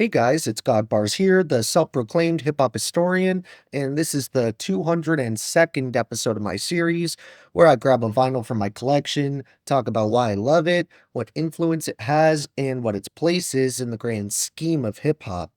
Hey guys, it's Godbars here, the self-proclaimed hip-hop historian, and this is the 202nd episode of my series, where I grab a vinyl from my collection, talk about why I love it, what influence it has, and what its place is in the grand scheme of hip-hop.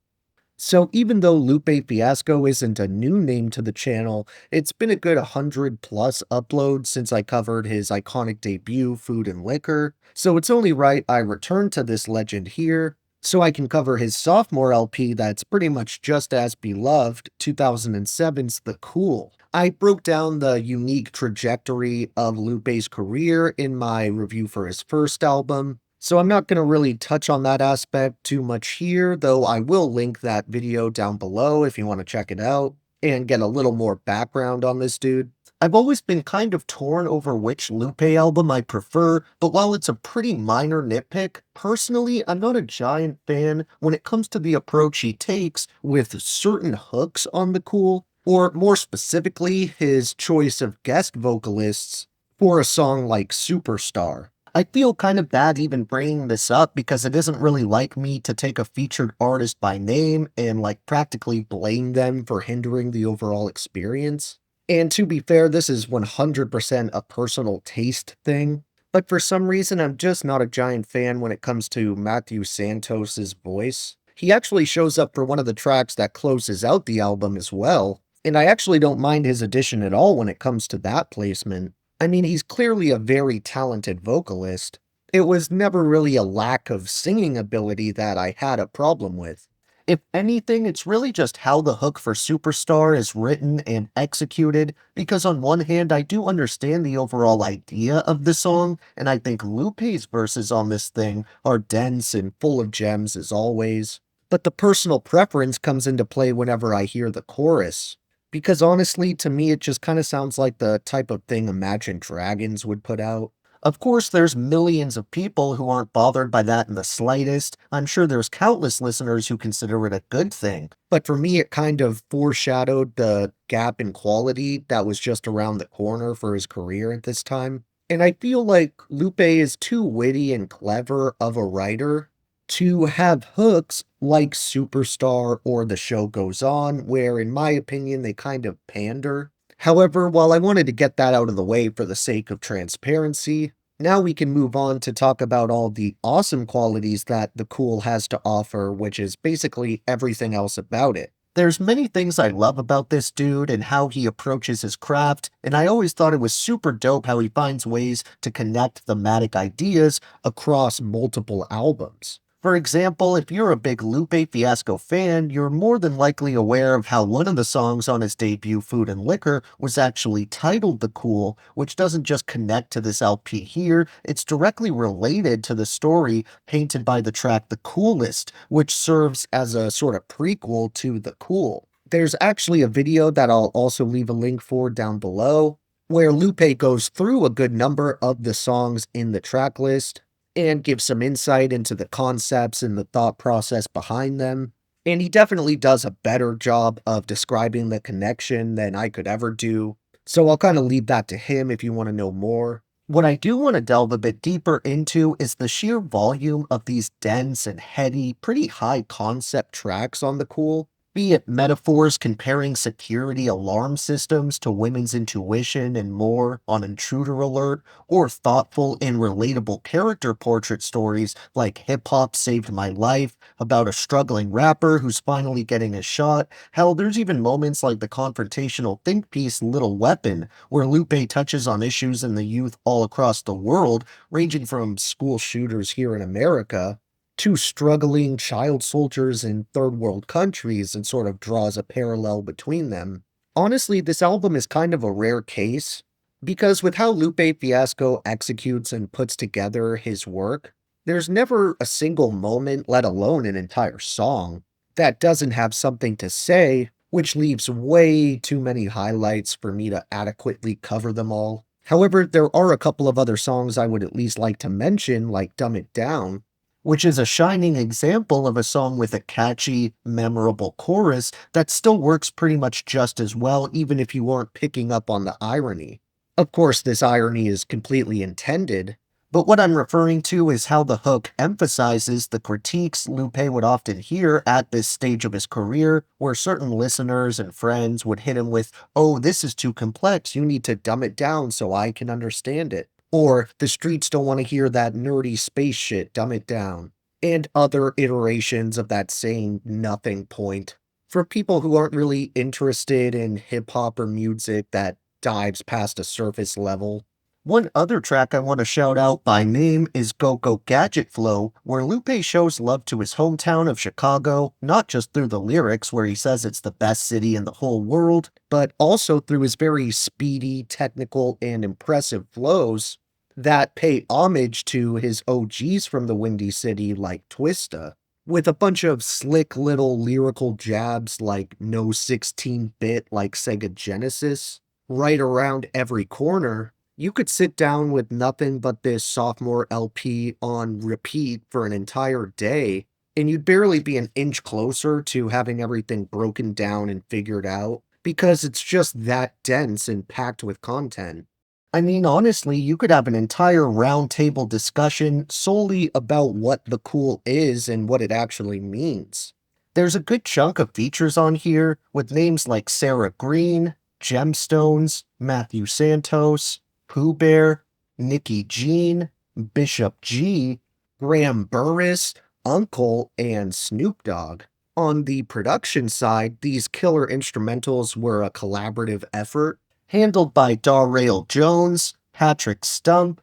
So even though Lupe Fiasco isn't a new name to the channel, it's been a good 100 plus uploads since I covered his iconic debut, Food and Liquor, so it's only right I return to this legend here, so I can cover his sophomore LP that's pretty much just as beloved, 2007's The Cool. I broke down the unique trajectory of Lupe's career in my review for his first album, so I'm not going to really touch on that aspect too much here, though I will link that video down below if you want to check it out and get a little more background on this dude. I've always been kind of torn over which Lupe album I prefer, but while it's a pretty minor nitpick, personally I'm not a giant fan when it comes to the approach he takes with certain hooks on The Cool, or more specifically, his choice of guest vocalists for a song like Superstar. I feel kind of bad even bringing this up because it isn't really like me to take a featured artist by name and practically blame them for hindering the overall experience. And to be fair, this is 100% a personal taste thing, but for some reason I'm just not a giant fan when it comes to Matthew Santos's voice. He actually shows up for one of the tracks that closes out the album as well, and I actually don't mind his addition at all when it comes to that placement. I mean, he's clearly a very talented vocalist. It was never really a lack of singing ability that I had a problem with. If anything, it's really just how the hook for Superstar is written and executed, because on one hand, I do understand the overall idea of the song, and I think Lupe's verses on this thing are dense and full of gems as always. But the personal preference comes into play whenever I hear the chorus. Because honestly, to me, it just kind of sounds like the type of thing Imagine Dragons would put out. Of course, there's millions of people who aren't bothered by that in the slightest. I'm sure there's countless listeners who consider it a good thing. But for me, it kind of foreshadowed the gap in quality that was just around the corner for his career at this time. And I feel like Lupe is too witty and clever of a writer to have hooks like Superstar or The Show Goes On, where in my opinion they kind of pander. However, while I wanted to get that out of the way for the sake of transparency, now we can move on to talk about all the awesome qualities that The Cool has to offer, which is basically everything else about it. There's many things I love about this dude and how he approaches his craft, and I always thought it was super dope how he finds ways to connect thematic ideas across multiple albums. For example, if you're a big Lupe Fiasco fan, you're more than likely aware of how one of the songs on his debut, Food and Liquor, was actually titled The Cool, which doesn't just connect to this LP here, it's directly related to the story painted by the track The Coolest, which serves as a sort of prequel to The Cool. There's actually a video that I'll also leave a link for down below, where Lupe goes through a good number of the songs in the track list, and give some insight into the concepts and the thought process behind them. And he definitely does a better job of describing the connection than I could ever do, so I'll kind of leave that to him if you want to know more. What I do want to delve a bit deeper into is the sheer volume of these dense and heady, pretty high concept tracks on The Cool. Be it metaphors comparing security alarm systems to women's intuition and more on Intruder Alert, or thoughtful and relatable character portrait stories like Hip Hop Saved My Life, about a struggling rapper who's finally getting a shot. Hell, there's even moments like the confrontational think piece Little Weapon, where Lupe touches on issues in the youth all across the world, ranging from school shooters here in America to struggling child soldiers in third world countries, and sort of draws a parallel between them. Honestly, this album is kind of a rare case, because with how Lupe Fiasco executes and puts together his work, there's never a single moment, let alone an entire song, that doesn't have something to say, which leaves way too many highlights for me to adequately cover them all. However, there are a couple of other songs I would at least like to mention, like Dumb It Down, which is a shining example of a song with a catchy, memorable chorus that still works pretty much just as well even if you aren't picking up on the irony. Of course, this irony is completely intended, But what I'm referring to is how the hook emphasizes the critiques Lupe would often hear at this stage of his career, where certain listeners and friends would hit him with, "Oh, this is too complex, you need to dumb it down so I can understand it." Or, "The streets don't want to hear that nerdy space shit, dumb it down." And other iterations of that same nothing point. For people who aren't really interested in hip hop or music that dives past a surface level. One other track I want to shout out by name is Go Go Gadget Flow, where Lupe shows love to his hometown of Chicago, not just through the lyrics where he says it's the best city in the whole world, but also through his very speedy, technical, and impressive flows that pay homage to his OGs from the Windy City like Twista, with a bunch of slick little lyrical jabs like no 16-bit like Sega Genesis, right around every corner. You could sit down with nothing but this sophomore LP on repeat for an entire day, and you'd barely be an inch closer to having everything broken down and figured out, because it's just that dense and packed with content. I mean, honestly, you could have an entire roundtable discussion solely about what the cool is and what it actually means. There's a good chunk of features on here with names like Sarah Green, Gemstones, Matthew Santos, Pooh Bear, Nikki Jean, Bishop G, Graham Burris, Uncle, and Snoop Dogg. On the production side, these killer instrumentals were a collaborative effort handled by Darrell Jones, Patrick Stump,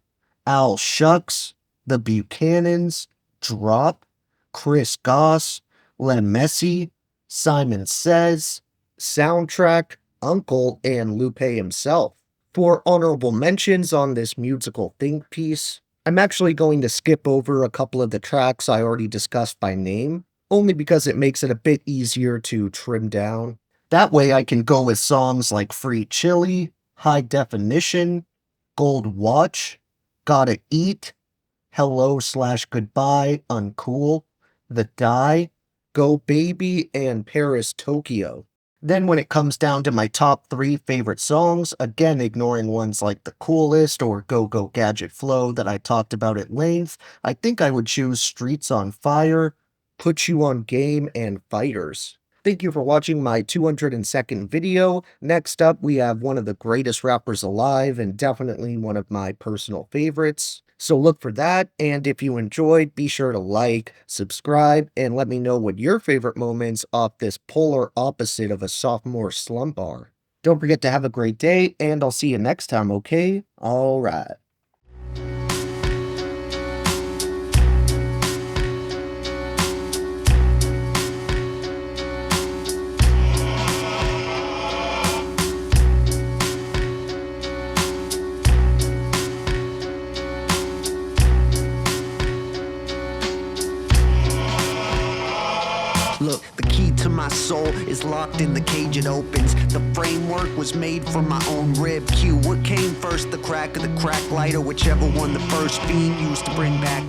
Al Shucks, The Buchanans, Drop, Chris Goss, Lem Messi, Simon Says, Soundtrack, Uncle, and Lupe himself. For honorable mentions on this musical think piece, I'm actually going to skip over a couple of the tracks I already discussed by name, only because it makes it a bit easier to trim down. That way I can go with songs like Free Chili, High Definition, Gold Watch, Gotta Eat, Hello/Goodbye, Uncool, The Die, Go Baby, and Paris, Tokyo. Then when it comes down to my top 3 favorite songs, again ignoring ones like The Coolest or Go Go Gadget Flow that I talked about at length, I think I would choose Streets on Fire, Put You on Game, and Fighters. Thank you for watching my 202nd video. Next up, we have one of the greatest rappers alive and definitely one of my personal favorites. So look for that, and if you enjoyed, be sure to like, subscribe, and let me know what your favorite moments off this polar opposite of a sophomore slump are. Don't forget to have a great day, and I'll see you next time, okay? Alright. Look, the key to my soul is locked in the cage it opens. The framework was made from my own rib cue. What came first, the crack or the crack lighter? Whichever one the first fiend used to bring back